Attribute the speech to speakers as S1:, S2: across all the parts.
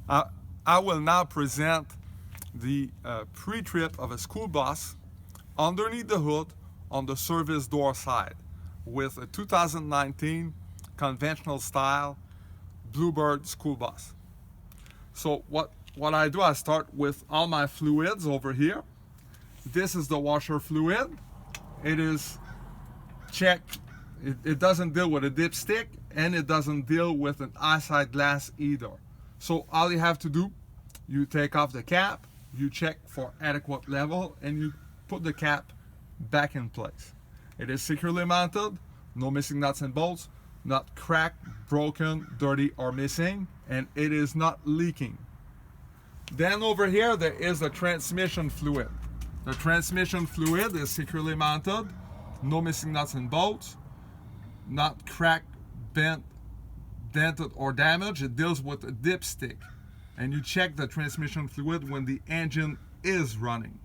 S1: I, I will now present the pre-trip of a school bus underneath the hood on the service door side with a 2019 conventional style Bluebird school bus. So what I do, I start with all my fluids over here. This is the washer fluid. It is checked. It doesn't deal with a dipstick, and it doesn't deal with an eyesight glass either. So all you have to do, you take off the cap, you check for adequate level, and you put the cap back in place. It is securely mounted, no missing nuts and bolts, not cracked, broken, dirty, or missing, and it is not leaking. Then over here there is the transmission fluid. The transmission fluid is securely mounted, no missing nuts and bolts, not cracked, bent, dented, or damaged. It deals with a dipstick, and you check the transmission fluid when the engine is running.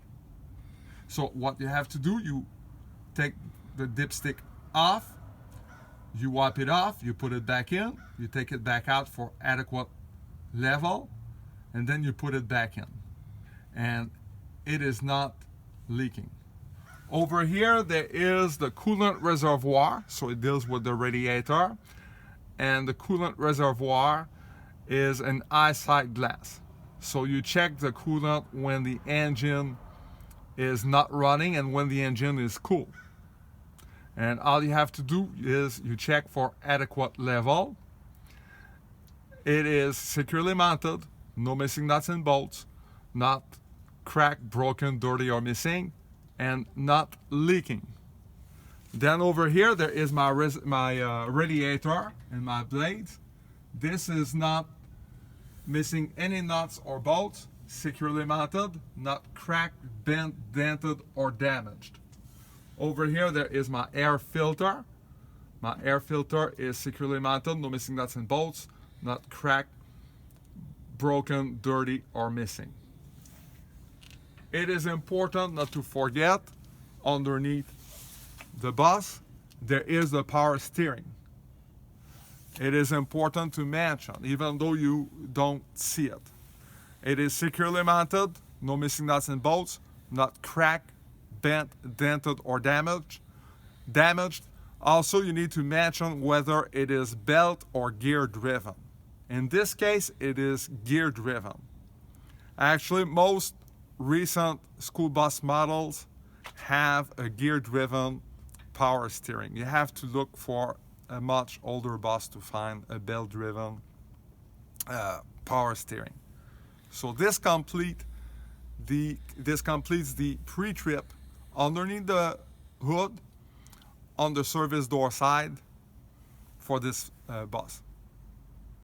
S1: So what you have to do, you take the dipstick off, you wipe it off, you put it back in, you take it back out for adequate level, and then you put it back in, and it is not leaking. Over here there is the coolant reservoir, so it deals with the radiator, and the coolant reservoir is an eyesight glass. So you check the coolant when the engine is not running and when the engine is cool. And all you have to do is you check for adequate level. It is securely mounted, no missing nuts and bolts, not cracked, broken, dirty, or missing, and not leaking. Then over here there is my radiator and my blades. This is not missing any nuts or bolts, securely mounted, not cracked, bent, dented, or damaged. Over here there is my air filter. My air filter is securely mounted, no missing nuts and bolts, not cracked, broken, dirty, or missing. It is important not to forget, underneath the bus there is the power steering. It is important to mention, even though you don't see it. It is securely mounted, no missing nuts and bolts, not cracked, bent, dented, or damaged. Also, you need to mention whether it is belt or gear driven. In this case, it is gear driven. Actually, most recent school bus models have a gear driven power steering. You have to look for a much older bus to find a belt driven power steering. So this completes the pre-trip underneath the hood on the service door side for this bus.